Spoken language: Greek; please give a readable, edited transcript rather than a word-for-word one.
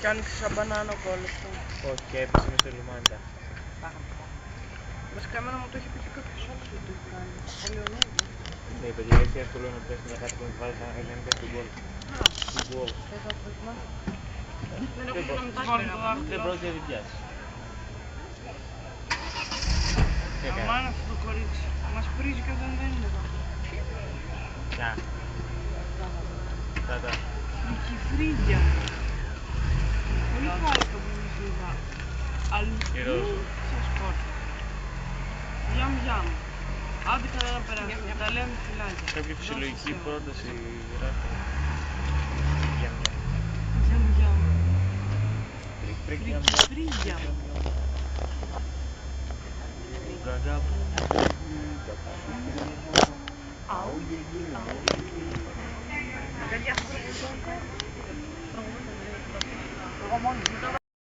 Κι άνοιξε σαν μπανάνα ο κόλλος του. Όχι, και έπεσε μες στο λιμάνι. Βασικά εμένα μου το έχει πει και κάποιος άλλος που το έχει κάνει. Ο Λεωνίδης. Ναι, παιδιά, έτσι εύκολο να πέσει μια κάτι που με βάλει να μην πέσει τον κόλλο. Την κόλλο. Θες να το δοκιμάσεις? Δεν πρόκειται να την πιάσεις. Αμάν αυτό το κορίτσι. Μας πρίζει και όταν δεν είναι εδώ. Ποια? Τάτα. Φρικιφρίδια. Πολύ χάρηκα που μας είδα. Αλλού σε σκόρ. Γιαμ γιαμ. Άντε καλά να περάσουμε. Τα λέμε φιλάκια. Κάποια φυσιολογική πρόταση γράφει. Γιαμ γιαμ. Γιαμ γιαμ. Φρικιφρίδια. Γκαγκά. Εγώ μόνος.